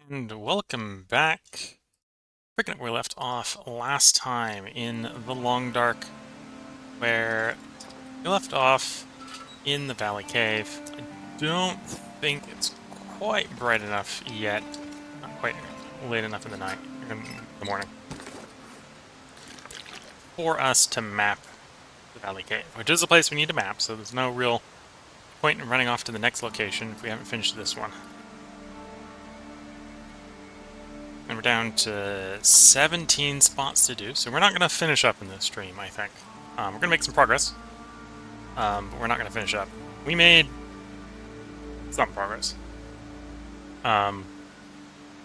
And welcome back. Picking up where we left off last time in the Long Dark, where we left off in the Valley Cave. I don't think it's quite bright enough yet, not quite late enough in the night, in the morning, for us to map the Valley Cave, which is a place we need to map, so there's no real point in running off to the next location if we haven't finished this one. And we're down to 17 spots to do, so we're not going to finish up in this stream, I think. We're going to make some progress, but we're not going to finish up. We made some progress. Over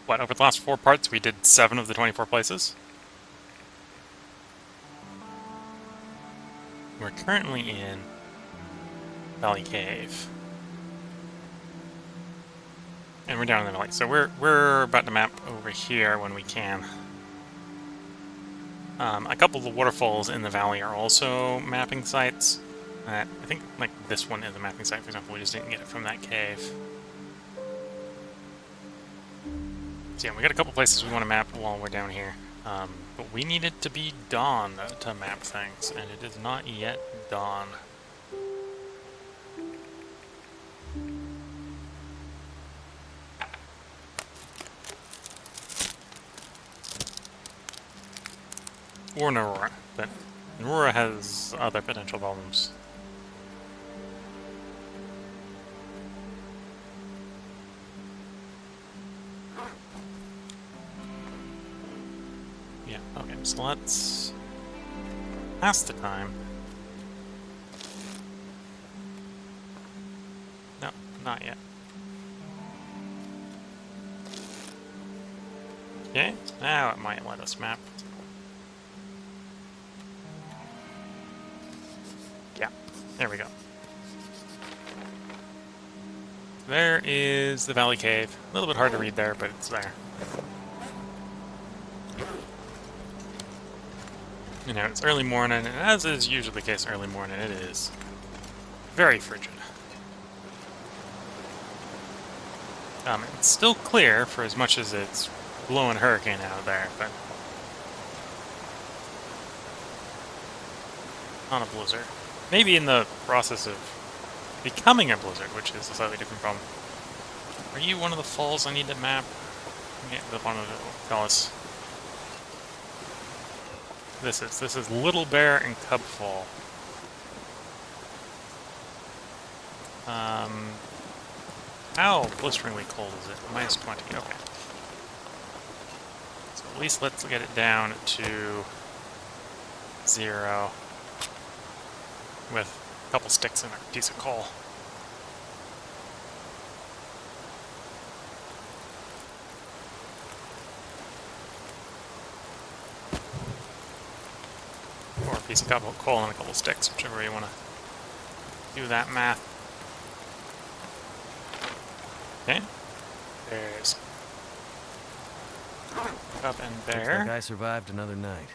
the last 4 parts, we did 7 of the 24 places. We're currently in Valley Cave. And we're down in the valley, so we're about to map over here when we can. A couple of the waterfalls in the valley are also mapping sites. I think like this one is a mapping site, for example. We just didn't get it from that cave. So yeah, we got a couple places we want to map while we're down here. But we need it to be dawn to map things, and it is not yet dawn. Or Aurora, but Aurora has other potential problems. Yeah, okay, so let's pass the time. No, not yet. Okay, now it might let us map. Yeah, there we go. There is the Valley Cave. A little bit hard to read there, but it's there. You know, it's early morning, and as is usually the case early morning, it is very frigid. It's still clear for as much as it's blowing a hurricane out there, but not a blizzard. Maybe in the process of becoming a blizzard, which is a slightly different problem. Are you one of the falls I need to map? Yeah, the one that will tell us. This is Little Bear and Cub Fall. How blisteringly cold is it? Minus 20. Okay. So at least let's get it down to 0 with a couple sticks and a piece of coal. Or a piece of coal and a couple sticks, whichever way you want to do that math. Okay. There's Cub and Bear. Looks like I survived another night.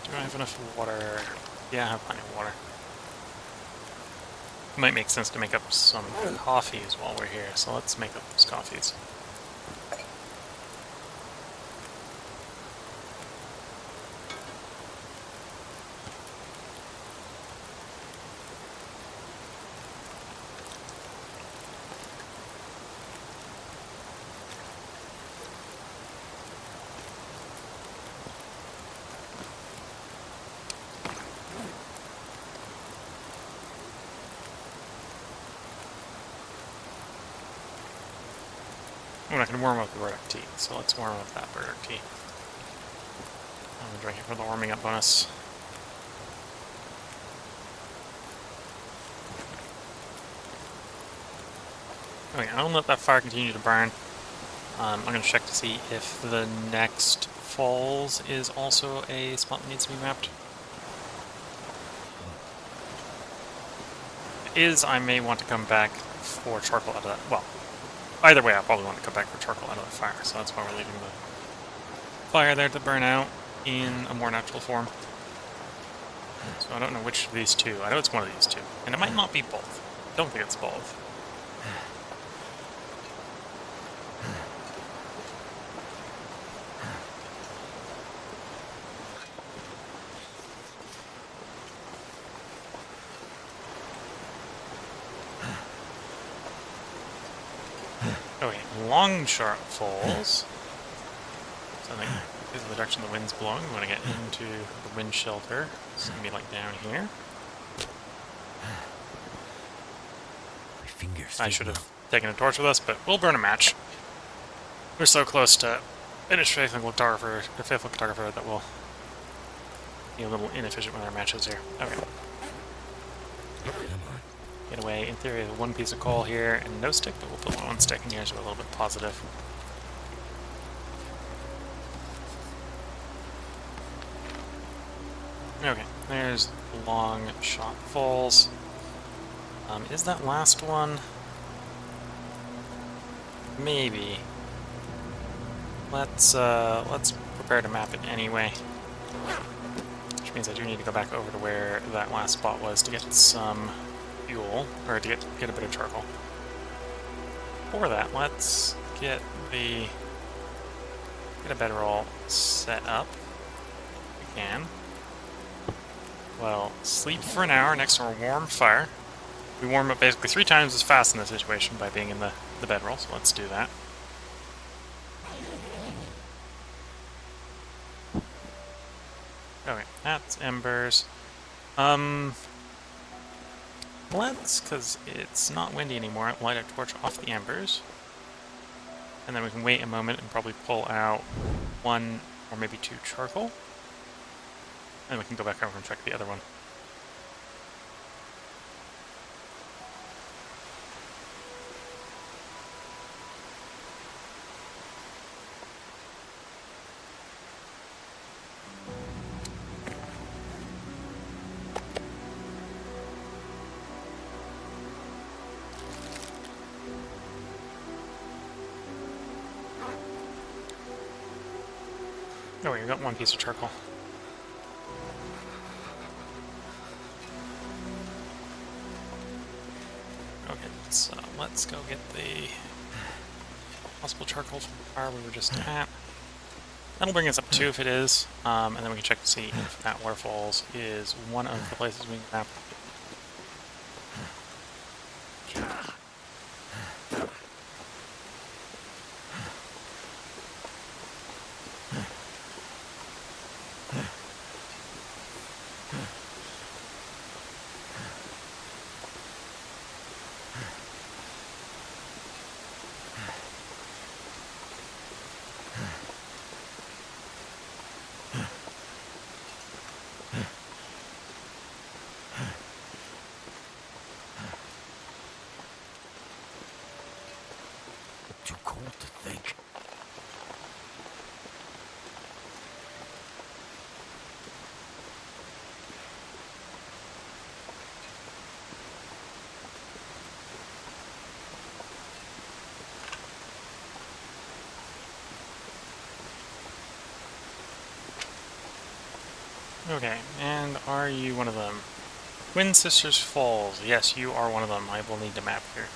Do I have enough water? Yeah, I have plenty of water. It might make sense to make up some coffees while we're here, so let's make up those coffees. We're not going to warm up the burdock tea, so let's warm up that burdock tea. I'm going to drink it for the warming up bonus. Okay, I'll let that fire continue to burn. I'm going to check to see if the next falls is also a spot that needs to be mapped. If it is, I may want to come back for charcoal out of that. Well, either way, I'll probably want to come back for charcoal out of the fire, so that's why we're leaving the fire there to burn out in a more natural form. So I don't know which of these two. I know it's one of these two. And it might not be both. I don't think it's both. Okay, Long Sharp Falls. So I think because of the direction the wind's blowing, we want to get into the wind shelter. It's going to be like down here. My fingers I feel should numb. have taken a torch with us, but we'll burn a match. We're so close to finish Faithful Photographer that we'll be a little inefficient with our matches here. Okay. Come on. Get away. In theory, one piece of coal here and no stick, but we'll put one stick in here so we're a little bit positive. Okay, there's Long Shot Falls. Is that last one? Maybe. Let's prepare to map it anyway. Which means I do need to go back over to where that last spot was to get some fuel, or to get a bit of charcoal. For that, let's get a bedroll set up. If we can. Well, sleep for an hour next to a warm fire. We warm up basically 3 times as fast in this situation by being in the bedroll, so let's do that. Okay, that's embers. Let's, because it's not windy anymore, light a torch off the embers. And then we can wait a moment and probably pull out 1 or maybe 2 charcoal. And we can go back over and check the other one. Oh, you got 1 piece of charcoal. Okay, so let's go get the possible charcoal from the fire we were just at. That'll bring us up 2 if it is, and then we can check to see if that waterfalls is one of the places we can map. Too cold to think. Okay, and are you one of them? Twin Sisters Falls. Yes, you are one of them. I will need to map here.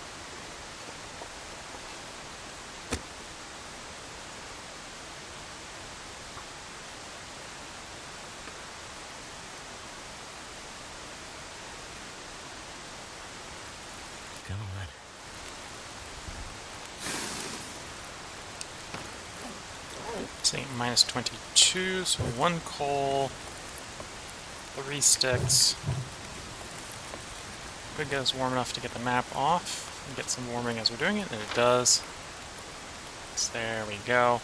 Come on. See, minus 22, so 1 coal, 3 sticks. Could get us warm enough to get the map off and get some warming as we're doing it, and it does. So there we go.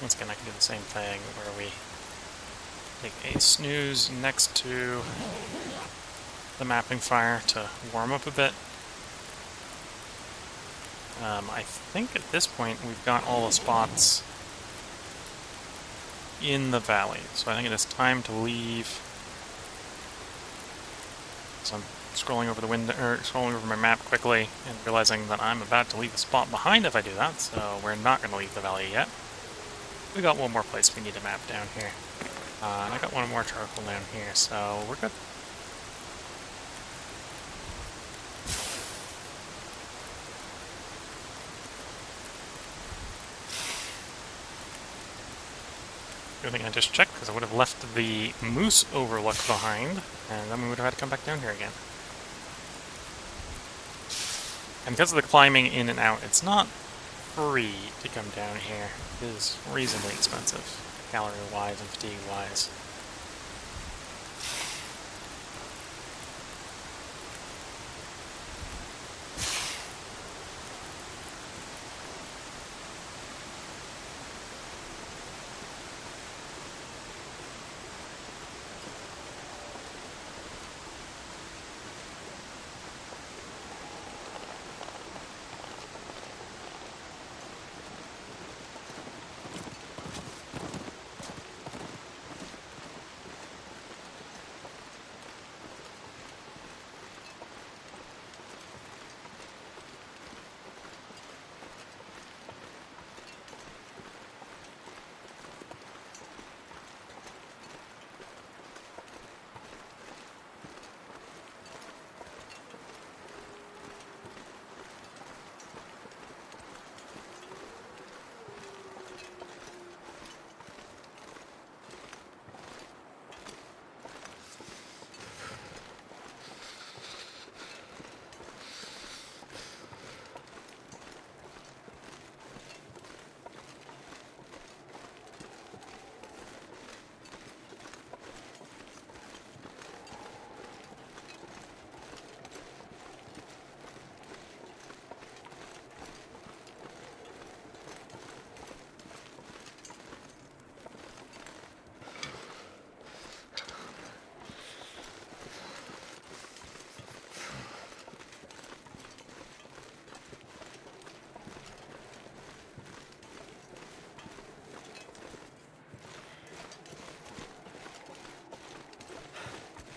Once again, I can do the same thing where we take a snooze next to the mapping fire to warm up a bit. I think at this point we've got all the spots in the valley, so I think it is time to leave. So I'm scrolling over the window, or scrolling over my map quickly, and realizing that I'm about to leave a spot behind if I do that. So we're not going to leave the valley yet. We got 1 more place we need to map down here, and I got 1 more charcoal down here, so we're good. Good thing I just checked, because I would have left the moose overlook behind, and then we would have had to come back down here again. And because of the climbing in and out, it's not free to come down here. It is reasonably expensive, calorie-wise and fatigue-wise.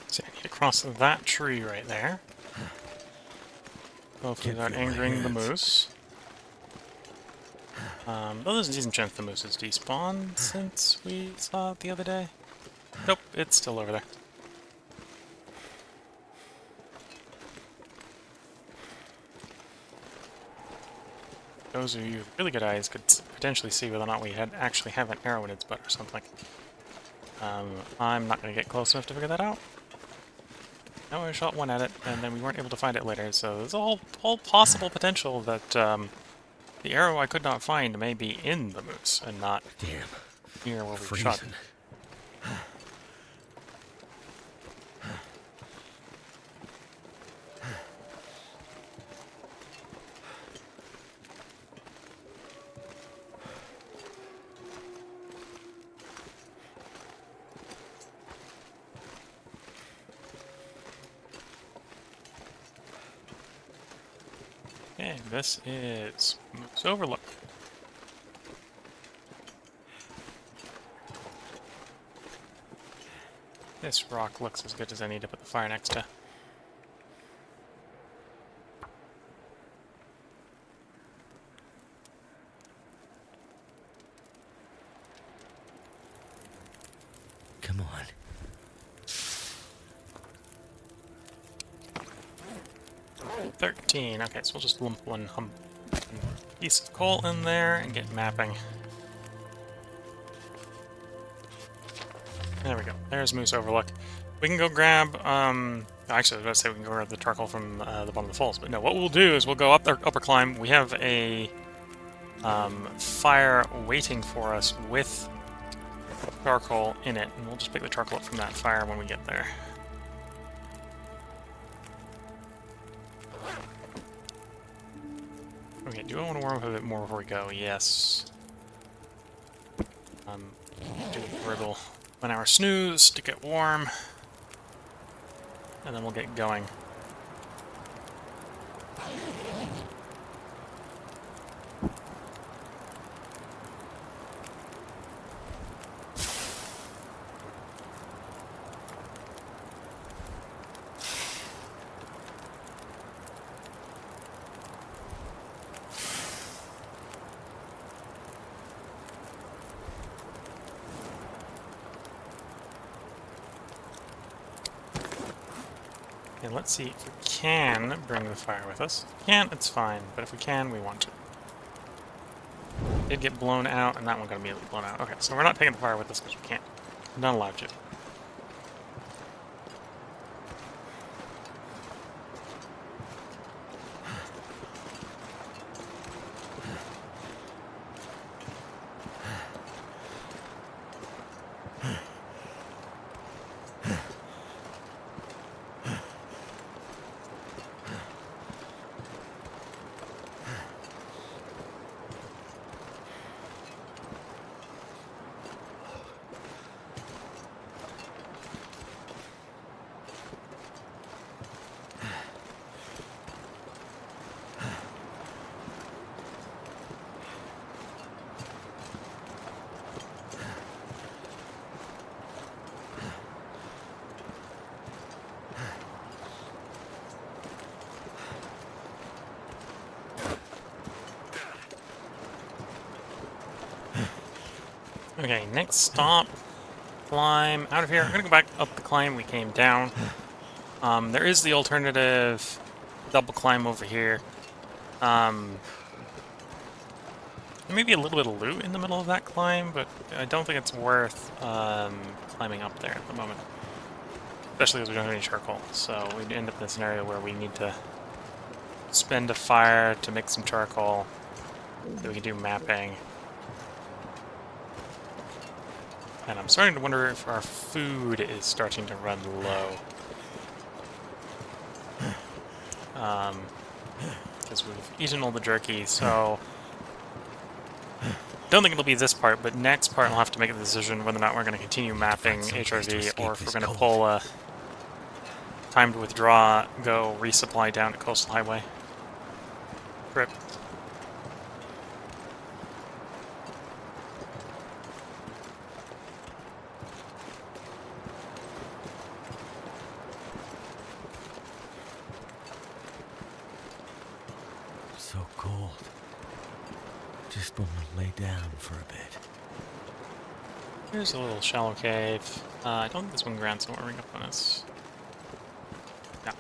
So I need to cross that tree right there. Hopefully without angering the moose. Though there's a decent chance the moose has despawned since we saw it the other day. Nope, it's still over there. Those of you with really good eyes could potentially see whether or not we actually have an arrow in its butt or something. I'm not going to get close enough to figure that out. No, I shot one at it, and then we weren't able to find it later, so there's all possible potential that the arrow I could not find may be in the moose, and not here where we shot it. Okay, this is Moose Overlook. This rock looks as good as any to put the fire next to. Come on. $13. Okay, so we'll just lump one piece of coal in there and get mapping. There we go. There's Moose Overlook. We can go grab, actually I was about to say we can go grab the charcoal from the bottom of the falls, but no, what we'll do is we'll go up the upper climb. We have a fire waiting for us with charcoal in it, and we'll just pick the charcoal up from that fire when we get there. Okay, do I want to warm up a bit more before we go? Yes. Do a little 1 hour snooze to get warm, and then we'll get going. And let's see if we can bring the fire with us. If we can't, it's fine, but if we can, we want to. did get blown out, and that one got immediately blown out. Okay, so we're not taking the fire with us because we can't. We're not allowed to. Okay, next stop. Climb out of here. I'm gonna go back up the climb we came down. There is the alternative double climb over here. There may be a little bit of loot in the middle of that climb, but I don't think it's worth climbing up there at the moment. Especially because we don't have any charcoal, so we'd end up in a scenario where we need to spend a fire to make some charcoal so we can do mapping. And I'm starting to wonder if our food is starting to run low. Because we've eaten all the jerky, so... Don't think it'll be this part, but next part we'll have to make a decision whether or not we're going to continue mapping HRV, or if we're going to pull a time to withdraw, go resupply down at Coastal Highway. Trip. So cold. Just want to lay down for a bit. Here's a little shallow cave. I don't think this one grants will ring up on us. No.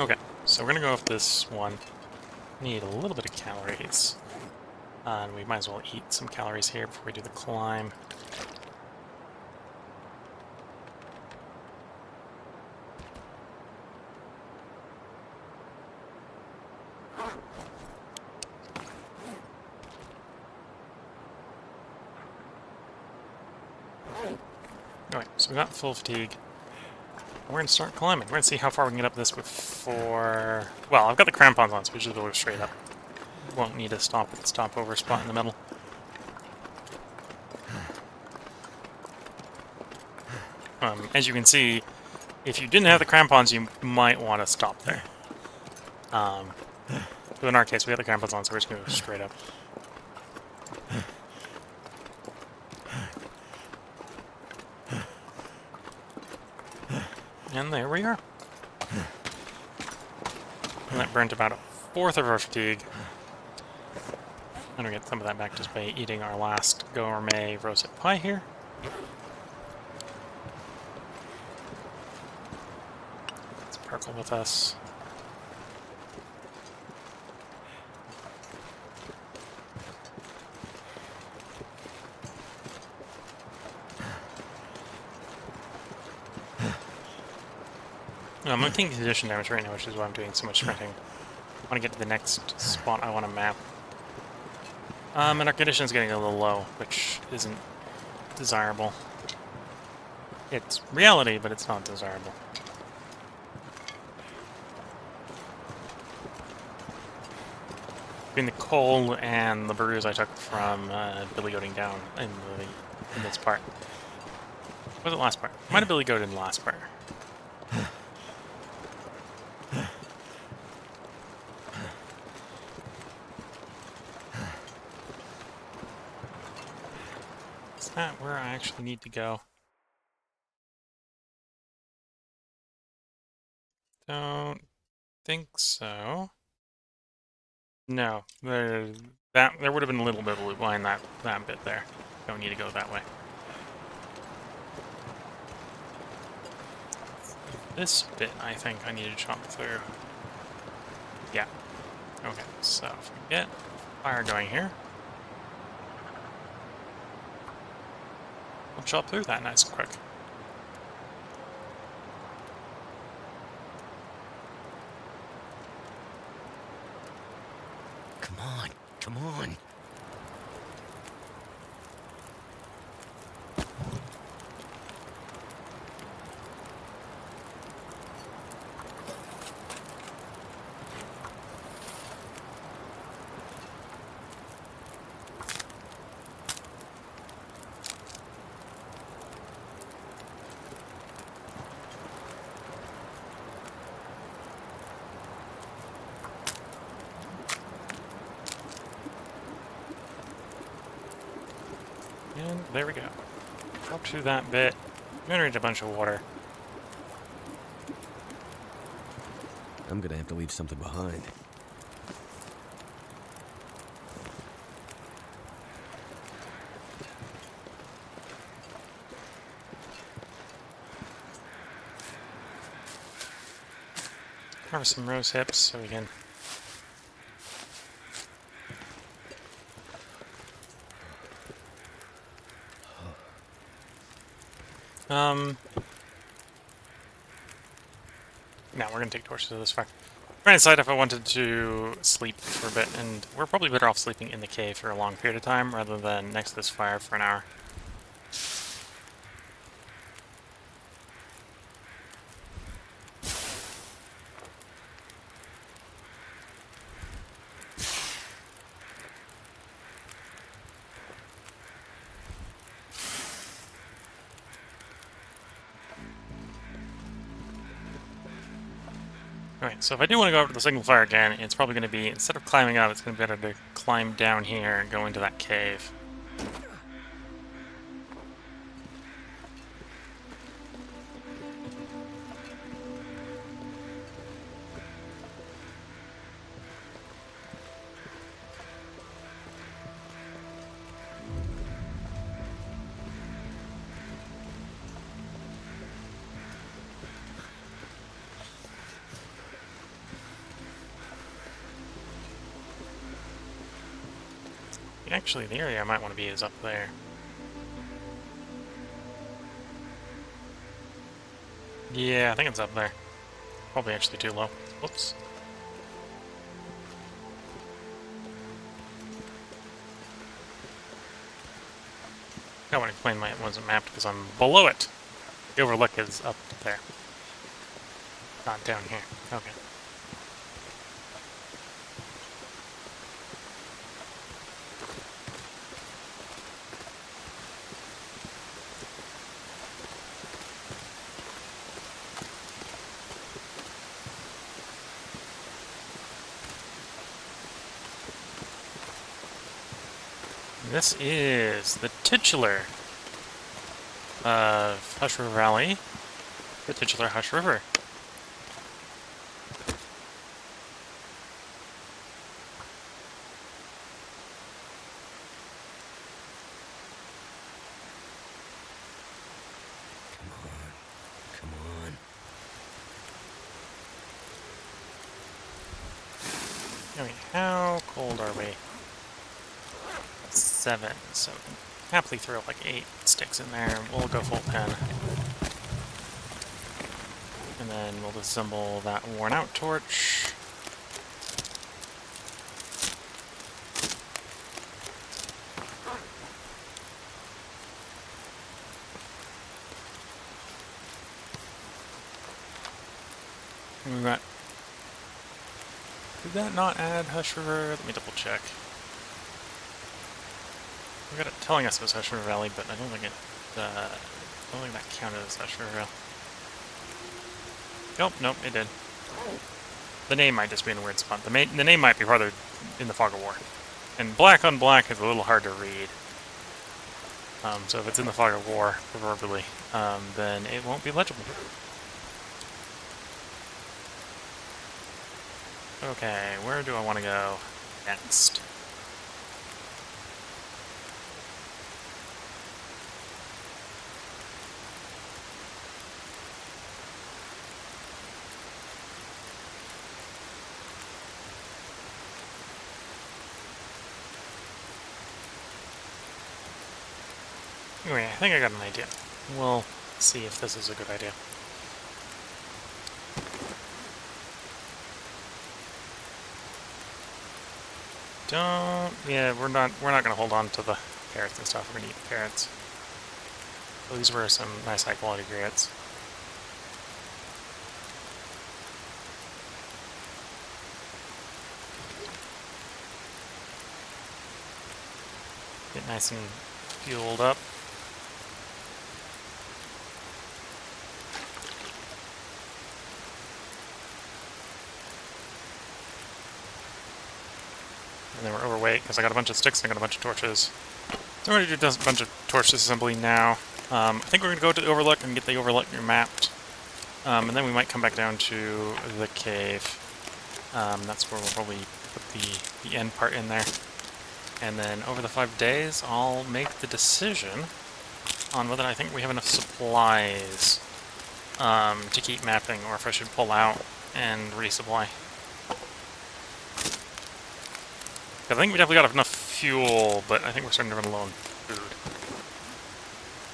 Okay, so we're gonna go with this one. Need a little bit of calories. And we might as well eat some calories here before we do the climb. Alright, so we got full fatigue. We're going to start climbing. We're going to see how far we can get up this before... Well, I've got the crampons on, so we should go straight up. Won't need to stop at the stopover spot in the middle. As you can see, if you didn't have the crampons, you might want to stop there. But in our case, we have the crampons on, so we're just going to go straight up. And there we are. And that burnt about a fourth of our fatigue. I'm gonna get some of that back just by eating our last gourmet rosette pie here. Let's sparkle with us. I'm taking condition damage right now, which is why I'm doing so much sprinting. I want to get to the next spot I want to map. And our condition is getting a little low, which isn't desirable. It's reality, but it's not desirable. Between the coal and the bruise I took from billy goating down in this part. What was the last part? Might have billy goated in the last part. Is that where I actually need to go? Don't think so. No, there would have been a little bit of loop line that bit there. Don't need to go that way. this bit, I think I need to chop through. Yeah. Okay, so if we get fire going here, we'll chop through that nice and quick. Come on, come on. And there we go. Chop through that bit, generate a bunch of water. I'm gonna have to leave something behind. Harvest some rose hips so we can now we're gonna take torches to this fire. Trying to decide if I wanted to sleep for a bit, and we're probably better off sleeping in the cave for a long period of time rather than next to this fire for an hour. Alright, so if I do want to go over to the single fire again, it's probably going to be, instead of climbing up, it's going to be better to climb down here and go into that cave. Actually, the area I might want to be is up there. Yeah, I think it's up there. Probably actually too low. Whoops. I want to explain why it wasn't mapped because I'm below it. The overlook is up there. Not down here. Okay. This is the titular of Hush River Valley, the titular Hush River. Come on. Okay, how cold are we? 7, so we can happily throw like 8 sticks in there. We'll go full 10. And then we'll assemble that worn out torch. And we've got... Did that not add Hush River? Let me double check. We got it telling us it was Hush River Valley, but I don't think it, I don't think that counted as Hush River Valley. Nope, it did. The name might just be in a weird spot. The name might be farther in the fog of war. And black on black is a little hard to read. So if it's in the fog of war, proverbially, then it won't be legible. Okay, where do I want to go next? Anyway, I think I got an idea. We'll see if this is a good idea. Yeah, we're not gonna hold on to the carrots and stuff. We're gonna eat the carrots. So these were some nice high quality grits. Get nice and fueled up. And then we're overweight because I got a bunch of sticks and I got a bunch of torches. So we're going to do a bunch of torch disassembly now. I think we're going to go to the overlook and get the overlook mapped. And then we might come back down to the cave. That's where we'll probably put the end part in there. And then over the 5 days, I'll make the decision on whether I think we have enough supplies to keep mapping, or if I should pull out and resupply. I think we definitely got enough fuel, but I think we're starting to run low on food.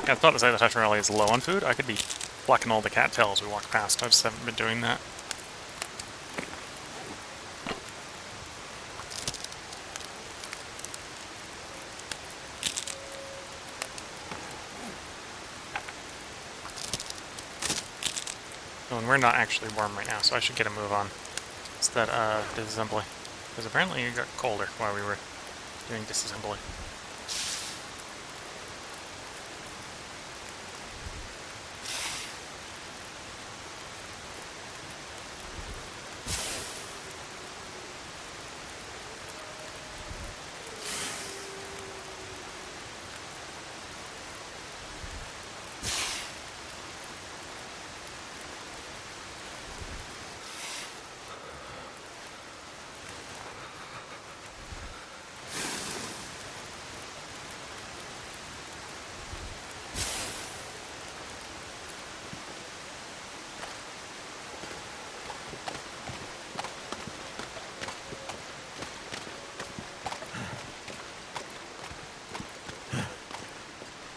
Yeah, I thought this other Tetra Rally is low on food. I could be plucking all the cattails we walk past. I just haven't been doing that. Oh, and we're not actually warm right now, so I should get a move on. It's that disassembly. Because apparently it got colder while we were doing disassembly.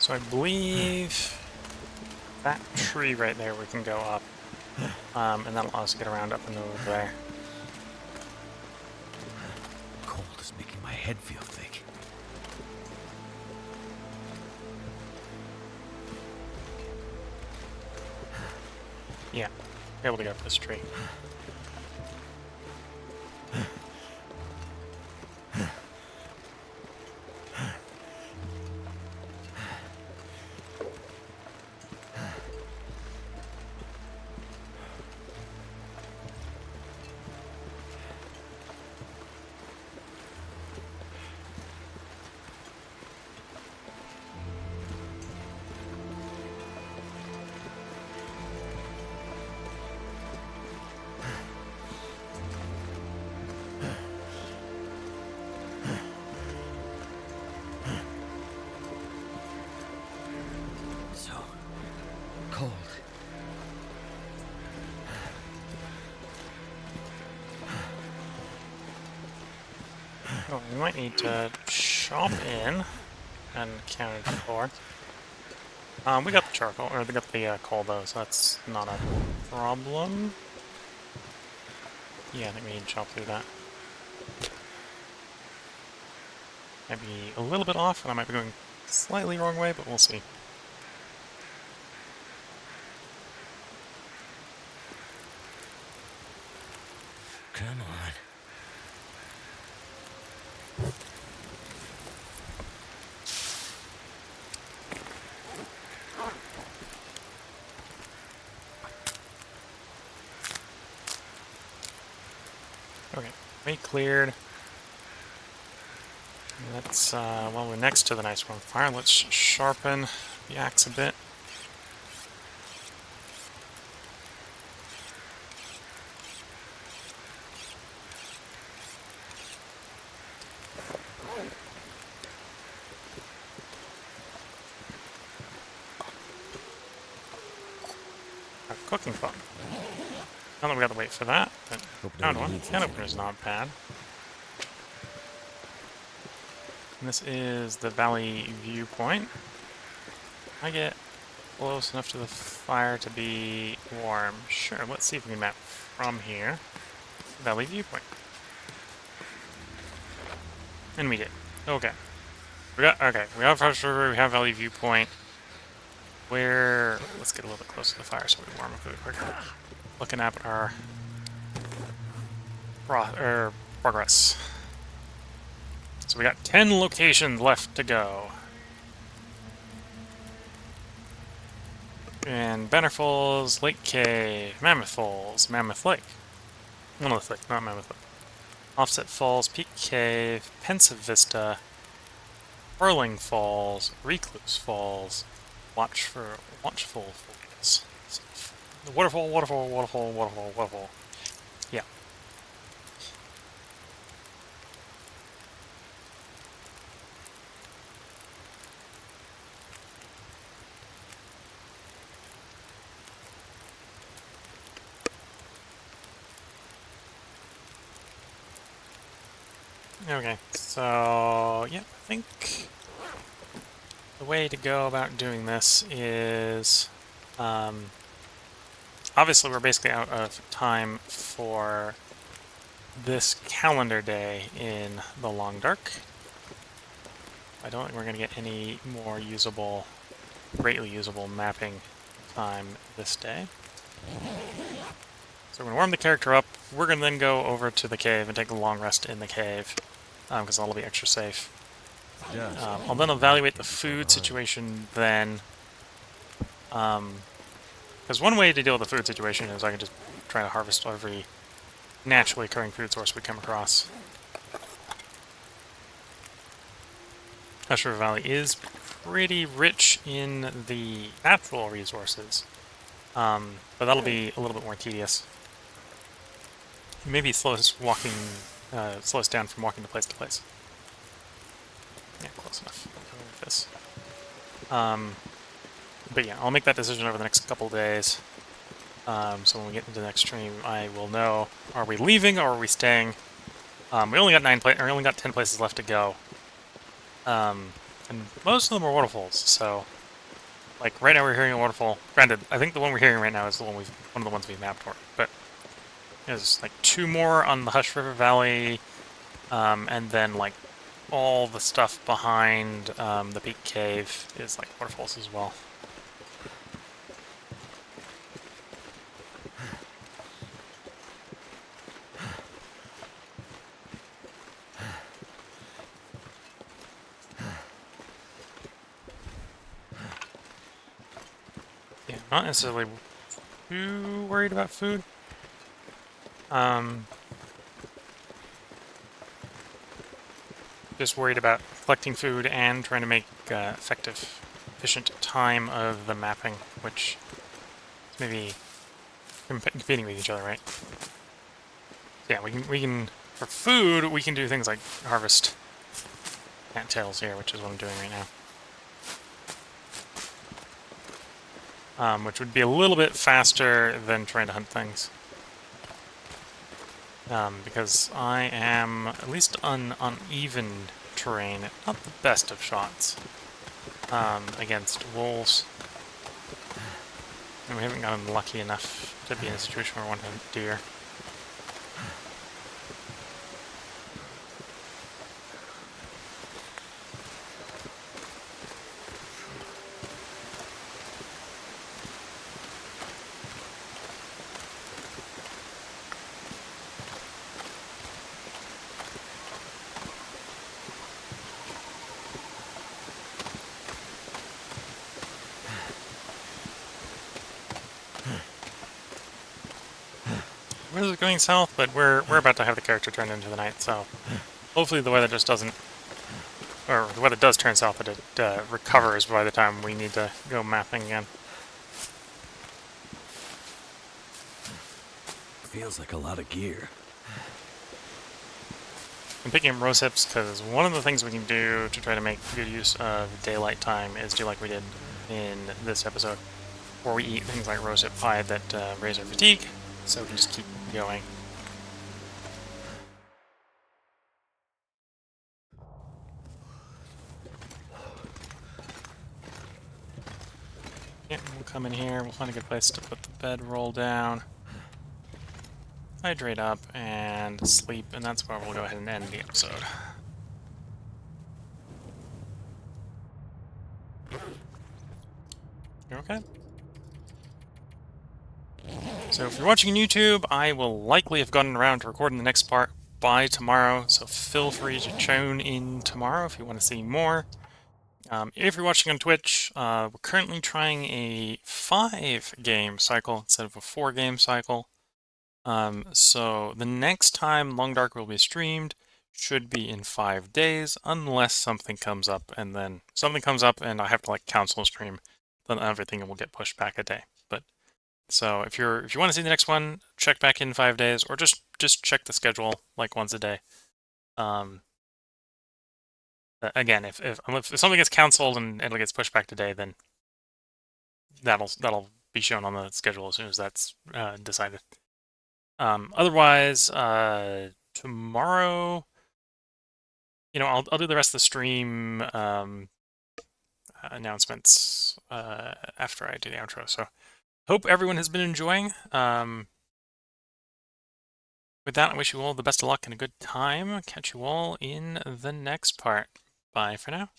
So I believe that tree right there we can go up, and that'll allow us to get around up and over there. Cold is making my head feel thick. Yeah, be able to get up this tree. So cold. Oh, we might need to chop in and accounted for. We got the charcoal, or we got the coal though, so that's not a problem. Yeah, I think we need to chop through that. Might be a little bit off, and I might be going slightly wrong way, but we'll see. Come on. Okay, way cleared. Let's, while we're next to the nice warm fire, let's sharpen the axe a bit. A cooking pot. Not that we got to wait for that, but found one. Can opener's not bad. And this is the valley viewpoint. I get close enough to the fire to be warm. Sure, let's see if we can map from here. Valley viewpoint. And we did. Okay. We have Hush River, we have Valley viewpoint. Let's get a little bit closer to the fire so we warm up a bit quicker. Looking at our progress. So we got 10 locations left to go. And Banner Falls, Lake Cave, Mammoth Falls, Mammoth Lake. Monolith Lake, not Mammoth Lake. Offset Falls, Peak Cave, Pensive Vista, Whirling Falls, Recluse Falls, Watchful Falls. Waterfall, waterfall, waterfall, waterfall, waterfall. Yeah. Okay, so yeah, I think the way to go about doing this is obviously we're basically out of time for this calendar day in the Long Dark. I don't think we're going to get any more greatly usable mapping time this day. So we're going to warm the character up. We're going to then go over to the cave and take a long rest in the cave, because that'll be extra safe. I'll then evaluate the food situation then. Because one way to deal with the food situation is I can just try to harvest every naturally occurring food source we come across. Hush River Valley is pretty rich in the natural resources, but that'll be a little bit more tedious. Maybe slow us down from walking to place to place. Yeah, close enough. With this. But yeah, I'll make that decision over the next couple days. So when we get into the next stream, I will know: are we leaving or are we staying? We only got 10 places left to go, and most of them are waterfalls. So, like right now, we're hearing a waterfall. Granted, I think the one we're hearing right now is one of the ones we mapped for. But there's like 2 more on the Hush River Valley, and then like all the stuff behind the Peak Cave is like waterfalls as well. Yeah, not necessarily too worried about food. Just worried about collecting food and trying to make efficient time of the mapping, which is maybe competing with each other, right? Yeah, we can for food we can do things like harvest cattails here, which is what I'm doing right now. Which would be a little bit faster than trying to hunt things. Because I am, at least on uneven terrain, not the best of shots against wolves. And we haven't gotten lucky enough to be in a situation where we want to hunt deer. We're going south, but we're about to have the character turn into the night, so hopefully the weather just doesn't, or the weather does turn south, but it recovers by the time we need to go mapping again. Feels like a lot of gear. I'm picking up rose hips because one of the things we can do to try to make good use of daylight time is do like we did in this episode, where we eat things like rose hip pie that raise our fatigue, so we can just keep going. We'll come in here, we'll find a good place to put the bedroll down. Hydrate up and sleep, and that's where we'll go ahead and end the episode. You okay? So if you're watching YouTube, I will likely have gotten around to recording the next part by tomorrow, so feel free to tune in tomorrow if you want to see more. If you're watching on Twitch, we're currently trying a 5-game cycle instead of a 4-game cycle. So the next time Long Dark will be streamed should be in 5 days, unless something comes up, and then something comes up and I have to like cancel a stream, then everything will get pushed back a day. But so if you want to see the next one, check back in 5 days, or just check the schedule like once a day. Again, if something gets canceled and it gets pushed back today, then that'll be shown on the schedule as soon as that's decided. Otherwise, tomorrow, I'll do the rest of the stream announcements after I do the outro. So, hope everyone has been enjoying. With that, I wish you all the best of luck and a good time. Catch you all in the next part. Bye for now.